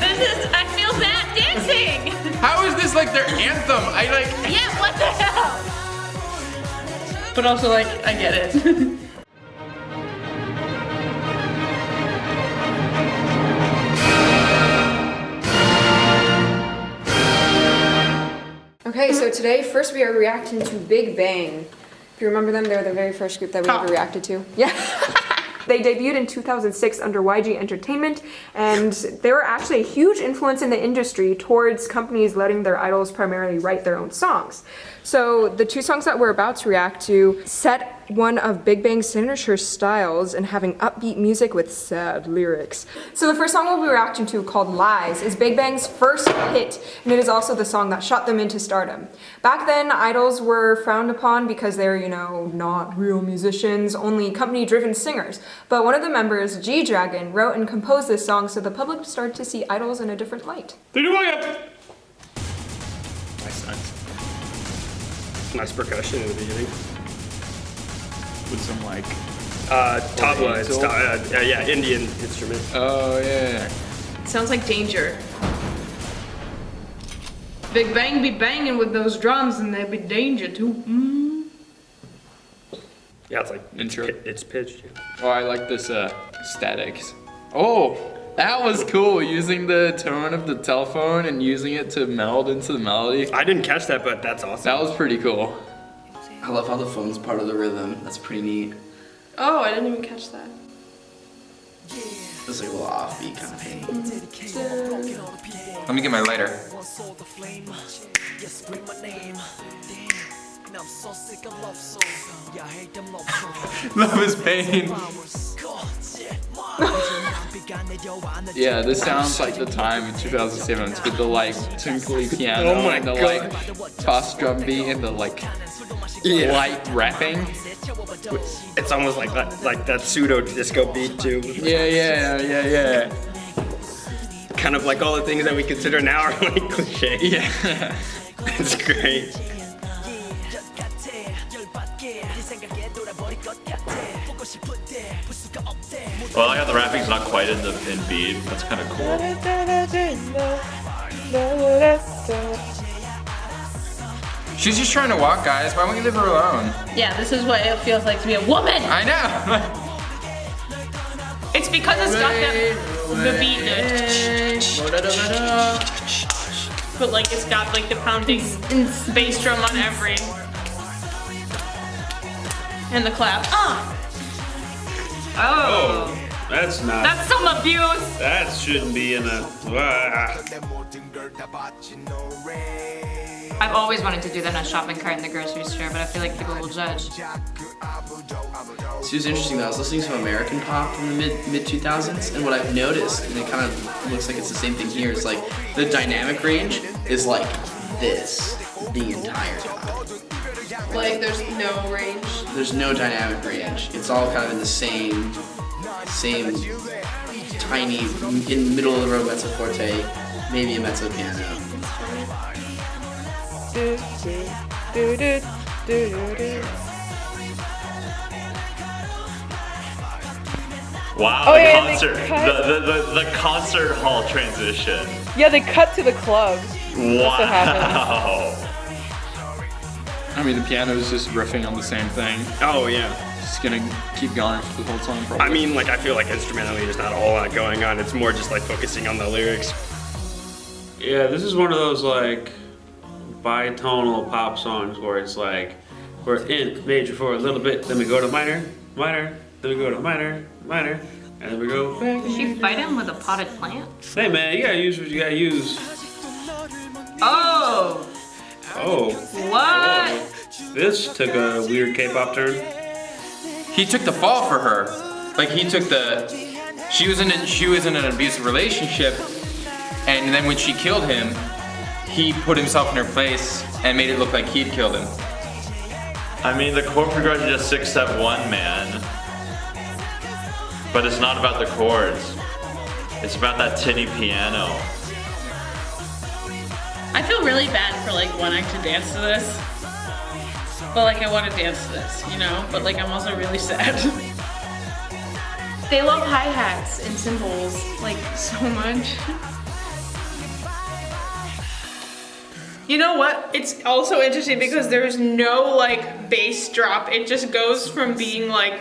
I feel bad dancing. How is this like their anthem? Yeah, what the hell? But also like, I get it. Okay, so today, first we are reacting to Big Bang. If you remember them, they're the very first group that we ever reacted to. Yeah. They debuted in 2006 under YG Entertainment, and they were actually a huge influence in the industry towards companies letting their idols primarily write their own songs. So the two songs that we're about to react to set one of Big Bang's signature styles and having upbeat music with sad lyrics. So the first song we'll be reacting to, called Lies, is Big Bang's first hit, and it is also the song that shot them into stardom. Back then, idols were frowned upon because they're, you know, not real musicians, only company-driven singers. But one of the members, G-Dragon, wrote and composed this song so the public started to see idols in a different light. Nice percussion in the beginning. With some like tabla, yeah, Indian instrument. Oh yeah. Sounds like danger. Big Bang be banging with those drums and there be danger too. Mm. Yeah, it's like intro. It's pitched. Oh, I like this statics. Oh, that was cool. Using the tone of the telephone and using it to meld into the melody. I didn't catch that, but that's awesome. That was pretty cool. I love how the phone's part of the rhythm. That's pretty neat. Oh, I didn't even catch that. It's like a little offbeat kind of thing. Let me get my lighter. Love is pain. Yeah, this sounds like the time in 2007 with the like twinkly piano and the like fast drum beat and the like light rapping. It's almost like that pseudo disco beat too. Yeah. Kind of like all the things that we consider now are like cliche. Yeah. It's great. Well, I got the rapping's not quite in beat. That's kind of cool. She's just trying to walk, guys. Why won't you leave her alone? Yeah, this is what it feels like to be a woman. I know. It's because it's got the beat. But like it's got like the pounding bass drum on every. And the clap. Oh, that's not. That's some abuse. That shouldn't be in a. I've always wanted to do that on a shopping cart in the grocery store, but I feel like people will judge. This was interesting though. I was listening to American pop in the mid 2000s, and what I've noticed, and it kind of looks like it's the same thing here, is like the dynamic range is like this the entire time. Like there's no range. There's no dynamic range. It's all kind of in the same tiny, in middle of the road mezzo forte, maybe a mezzo piano. Wow, Oh, the yeah, concert, the concert hall transition. Yeah, they cut to the club. Wow. what happened. I mean, the piano is just riffing on the same thing. Oh yeah. It's gonna keep going for the whole song, probably. I mean, like I feel like instrumentally there's not a whole lot going on. It's more just like focusing on the lyrics. Yeah, this is one of those like bitonal pop songs where it's like we're in major for a little bit, then we go to minor, then we go to minor, and then we go back. Did she fight him with a potted plant? Hey man, you gotta use what you gotta use. Oh! Oh. What? This took a weird K-pop turn. He took the fall for her. Like he took the. She was in an abusive relationship, and then when she killed him, he put himself in her place and made it look like he'd killed him. I mean, the chord progression is just 6, 7, 1, man. But it's not about the chords. It's about that tinny piano. I feel really bad for like wanting to dance to this. But like I want to dance to this, you know? But like I'm also really sad. They love hi-hats and cymbals like so much. You know what? It's also interesting because there's no like bass drop. It just goes from being like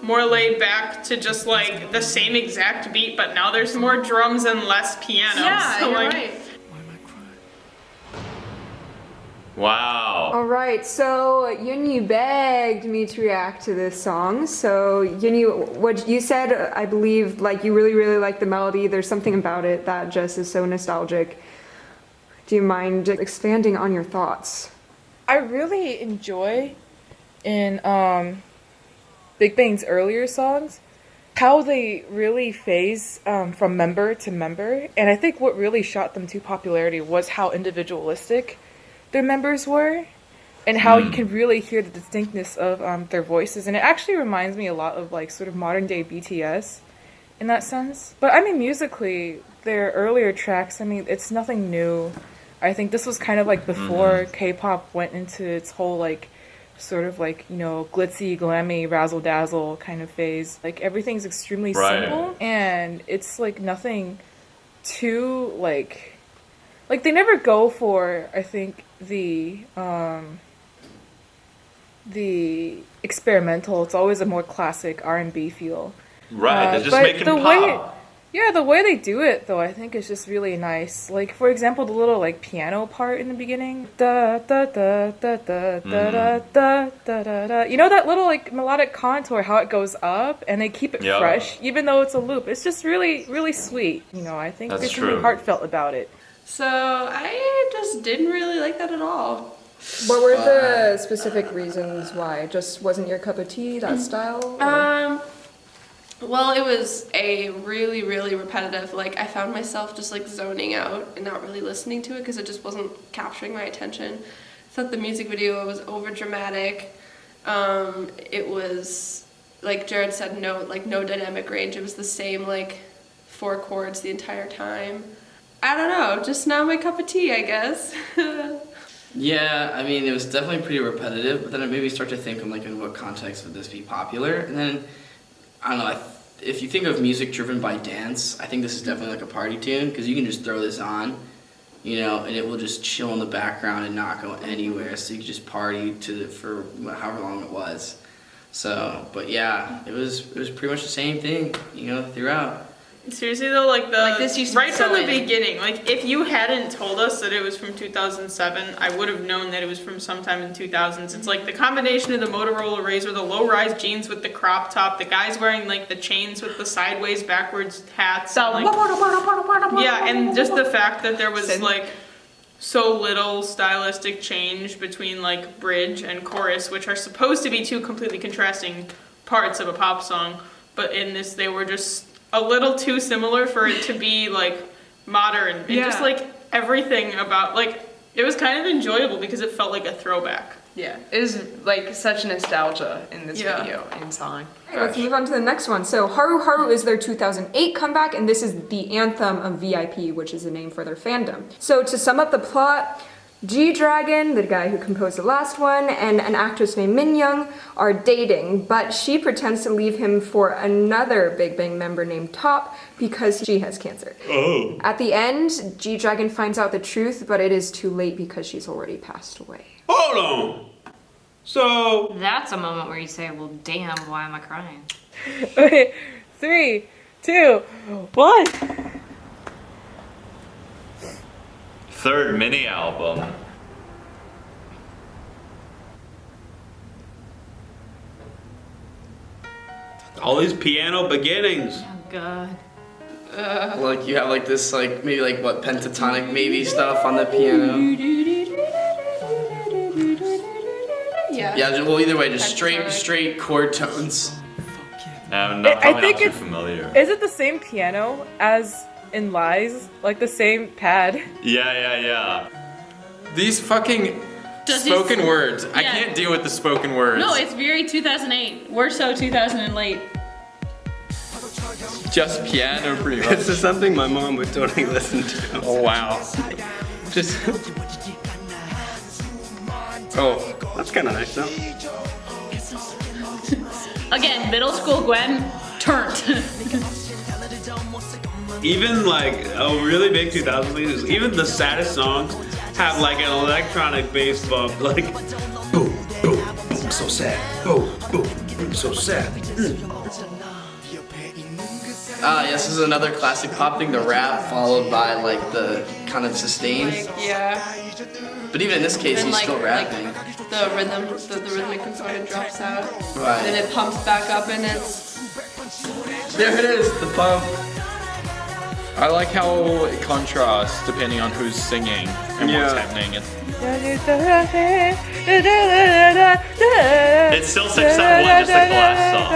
more laid back to just like the same exact beat, but now there's more drums and less piano. Yeah, so, you're like, right. Wow. All right, so Yunyi begged me to react to this song. So Yunyi, what you said, I believe, like you really, really like the melody. There's something about it that just is so nostalgic. Do you mind expanding on your thoughts? I really enjoy in Big Bang's earlier songs how they really phase from member to member. And I think what really shot them to popularity was how individualistic their members were and how you can really hear the distinctness of their voices. And it actually reminds me a lot of like sort of modern day BTS in that sense. But I mean, musically, their earlier tracks, I mean, it's nothing new. I think this was kind of like before K-pop went into its whole like sort of like, you know, glitzy, glammy, razzle dazzle kind of phase. Like everything's extremely simple and it's like nothing too like they never go for, I think, the experimental. It's always a more classic R&B feel. Right, they're just but making the pop. the way they do it, though, I think is just really nice. Like, for example, the little, like, piano part in the beginning. Da, da, da, da, da, da, da, da, da, da. You know that little, like, melodic contour, how it goes up, and they keep it fresh, even though it's a loop. It's just really, really sweet. You know, I think there's something heartfelt about it. So I just didn't really like that at all. What were the specific reasons why? Just wasn't your cup of tea, that style? Well, it was a really, really repetitive, like, I found myself just, like, zoning out and not really listening to it because it just wasn't capturing my attention. I thought the music video was over dramatic. It was, like Jared said, no dynamic range. It was the same, like, 4 chords the entire time. I don't know, just not my cup of tea, I guess. Yeah, I mean, it was definitely pretty repetitive, but then it made me start to think, like, in what context would this be popular? And then, I don't know, if you think of music driven by dance, I think this is definitely like a party tune, because you can just throw this on, you know, and it will just chill in the background and not go anywhere, so you can just party for however long it was. So, but yeah, it was pretty much the same thing, you know, throughout. Seriously though, like this used to right be from so the in. beginning, like if you hadn't told us that it was from 2007, I would have known that it was from sometime in 2000s. It's like the combination of the Motorola Razr, the low-rise jeans with the crop top, the guys wearing like the chains with the sideways backwards hats, and, like, yeah, and just the fact that there was like so little stylistic change between like bridge and chorus, which are supposed to be two completely contrasting parts of a pop song, but in this they were just a little too similar for it to be like modern and just like everything about like it was kind of enjoyable because it felt like a throwback. Yeah, it is like such nostalgia in this video and song. Okay, let's move on to the next one. So Haru Haru is their 2008 comeback, and this is the anthem of VIP, which is a name for their fandom. So to sum up the plot, G-Dragon, the guy who composed the last one, and an actress named Min Young are dating, but she pretends to leave him for another Big Bang member named Top because she has cancer. Oh. At the end, G-Dragon finds out the truth, but it is too late because she's already passed away. Hold on. So That's a moment where you say, well, damn, why am I crying? Okay, 3, 2, 1. Third mini album. all these piano beginnings. Oh, God. Like you have like this like maybe like what pentatonic maybe stuff on the piano. Yeah, well either way, just straight chord tones. I'm I not think too it's familiar. Is it the same piano as in Lies? Like the same pad? Yeah. These fucking spoken words. I can't deal with the spoken words. No, it's very 2008. We're so 2008. Just piano, pretty much. This is something my mom would totally listen to. Oh wow. Just. Oh, that's kind of nice though. Again, middle school Gwen turned. Even like a really big 2000s, even the saddest songs have like an electronic bass bump, like boom, boom, boom, so sad, boom, boom, boom, so sad. Yes, this is another classic pop thing, the rap followed by like the kind of sustain. Like, yeah. But even in this case, And he's still rapping. Like the rhythm, the rhythmic component drops out. Right. Then it pumps back up and it's. There it is, the pump. I like how it contrasts depending on who's singing and what's happening. It's still 671, just like the last song.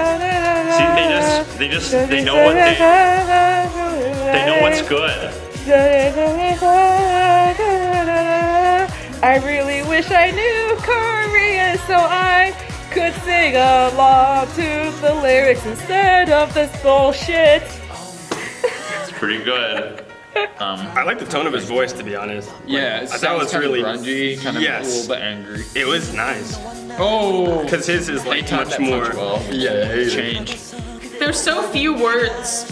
See, they know what's good. I really wish I knew Korean so I could sing along to the lyrics instead of this bullshit. It's pretty good. I like the tone of his voice, to be honest. Yeah, it I thought it was sounds really grungy, kind of a little bit angry. It was nice. Oh, because his is like timed much that more. punch well. Yeah, change. There's so few words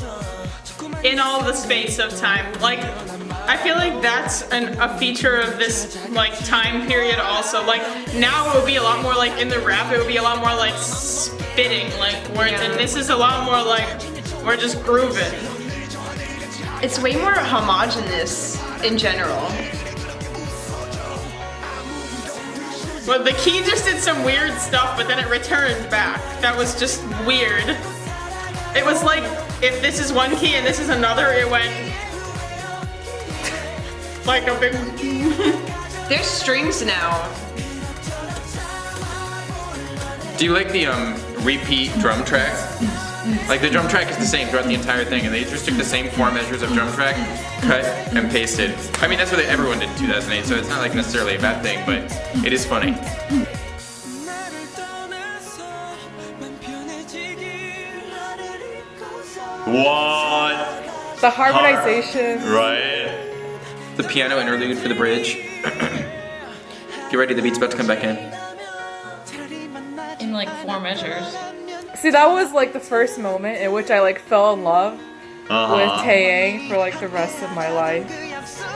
in all the space of time. Like, I feel like that's a feature of this like time period also. Like now it would be a lot more like in the rap, it would be a lot more like spitting, like words, and this is a lot more like we're just grooving. It's way more homogenous in general. Well, the key just did some weird stuff, but then it returned back. That was just weird. It was like, if this is one key and this is another, it went like a big... There's strings now. Do you like the repeat drum track? Like the drum track is the same throughout the entire thing, and they just took the same 4 measures of drum track, cut, and pasted. I mean, that's what everyone did in 2008, so it's not like necessarily a bad thing, but it is funny. What? The harmonization. Right. The piano interlude for the bridge. Get ready, the beat's about to come back in. In like 4 measures. See, that was like the first moment in which I like fell in love with Taeyang for like the rest of my life.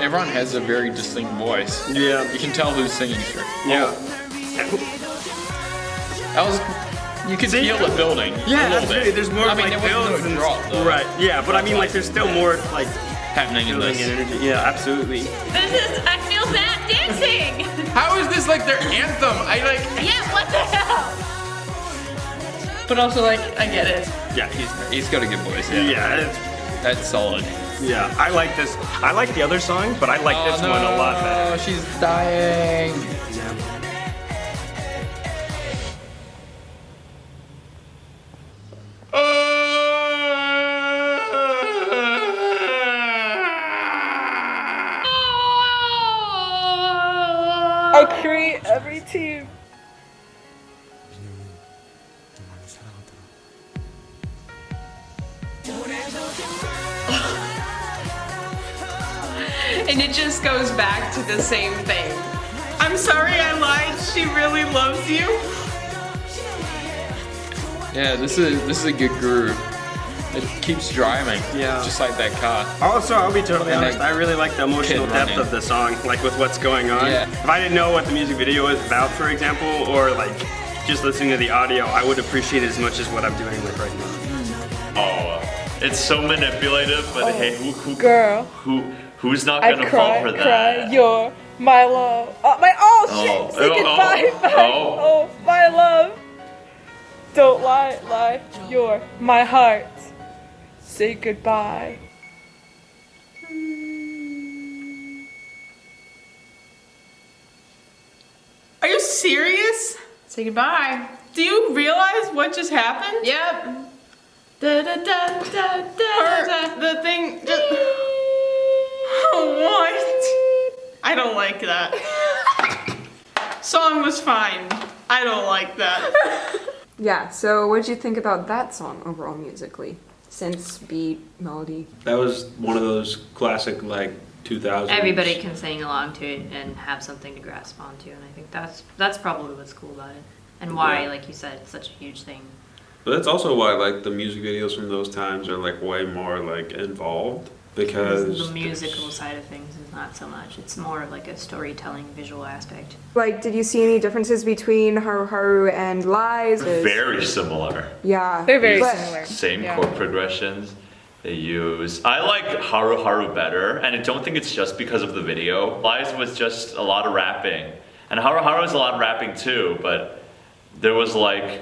Everyone has a very distinct voice. Yeah. You can tell who's singing straight. Yeah. That was. You could feel it building. Yeah, a little absolutely. bit. There's more I mean, like there wasn't builds no and drop, though. right. Yeah, but I mean, like, there's still more like happening in building this. and energy. Yeah, absolutely. I feel bad dancing! How is this like their anthem? Yeah, what the hell? But also, like, I get it. Yeah, He's got a good voice. Yeah. yeah, That's solid. yeah. I like this. I like the other song, but I like this one a lot better. Oh, she's dying. Yeah. I create every team. And it just goes back to the same thing. I'm sorry I lied, she really loves you. Yeah, this is a good groove. It keeps driving. Yeah. Just like that car. Also, I'll be totally And honest, that I really like the emotional kid depth running. of the song, like with what's going on. Yeah. If I didn't know what the music video was about, for example, or like just listening to the audio, I would appreciate it as much as what I'm doing like right now. Oh, it's so manipulative, but hey, Girl. who's not I gonna fall for cry, that? you're my love. Oh, Shit, say oh, goodbye, oh, bye. oh. Oh, my love. Don't lie, you're my heart. Say goodbye. Are you serious? Say goodbye. Do you realize what just happened? Yep. Da da da da da da. The thing just... What? I don't like that. Song was fine. I don't like that. Yeah, so what did you think about that song overall musically? Sense, beat, melody? That was one of those classic like 2000s. Everybody can sing along to it and have something to grasp onto, and I think that's probably what's cool about it, and why, like you said, it's such a huge thing. But that's also why like the music videos from those times are like way more like involved. because the musical side of things is not so much. It's more of like a storytelling visual aspect. Like, did you see any differences between Haru Haru and Lies? very similar. Yeah. They're very But- similar. Same Yeah. chord progressions they use. I like Haru Haru better, and I don't think it's just because of the video. Lies was just a lot of rapping, and Haru Haru is a lot of rapping too, but there was like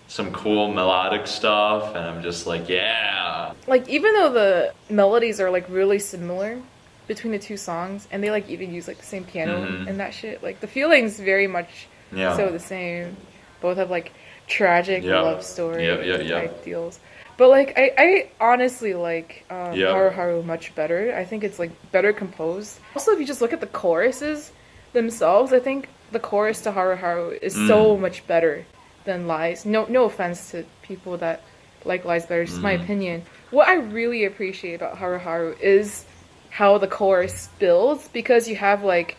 some cool melodic stuff, and I'm just like, yeah. Like, even though the melodies are like really similar between the two songs, and they like even use like the same piano and that shit, like the feeling's very much so the same. Both have like tragic love story type deals. But like I honestly like Haru Haru much better. I think it's like better composed. Also, if you just look at the choruses themselves, I think the chorus to Haru Haru is so much better than Lies. No offense to people that like Lies better, just my opinion. What I really appreciate about Haru Haru is how the chorus builds, because you have like,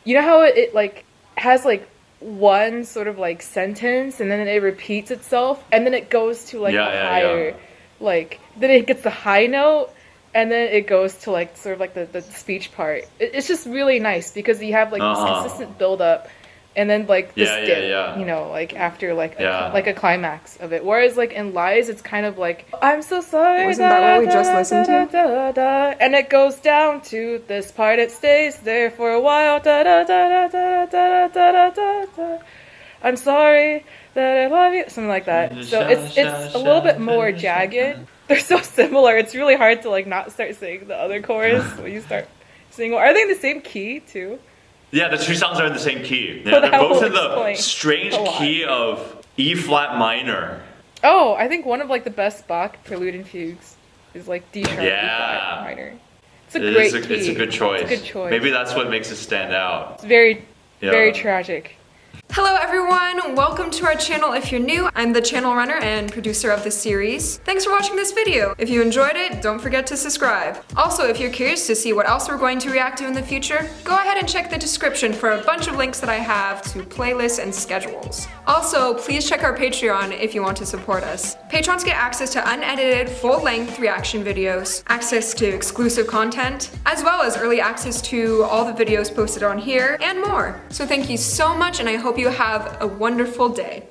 you know how it like has like one sort of like sentence and then it repeats itself and then it goes to like a higher like, then it gets the high note and then it goes to like sort of like the speech part. It's just really nice because you have like this consistent build up and then like this dip, you know, like after like a climax of it. Whereas like in Lies, it's kind of like, I'm so sorry. Wasn't that what we just listened to? And it goes down to this part. It stays there for a while. I'm sorry that I love you. Something like that. So it's a little bit more jagged. They're so similar. It's really hard to like not start singing the other chorus when you start singing. Are they in the same key too? Yeah, the two songs are in the same key. Yeah, they're both in the strange key of E flat minor. Oh, I think one of like the best Bach prelude and fugues is like D sharp E flat minor. It's a great key. It's a good choice. It's a good choice. Maybe that's what makes it stand out. It's very tragic. Hello everyone, welcome to our channel if you're new. I'm the channel runner and producer of this series. Thanks for watching this video. If you enjoyed it, don't forget to subscribe. Also, if you're curious to see what else we're going to react to in the future, go ahead and check the description for a bunch of links that I have to playlists and schedules. Also, please check our Patreon if you want to support us. Patrons get access to unedited, full-length reaction videos, access to exclusive content, as well as early access to all the videos posted on here, and more. So thank you so much, and I hope you have a wonderful day.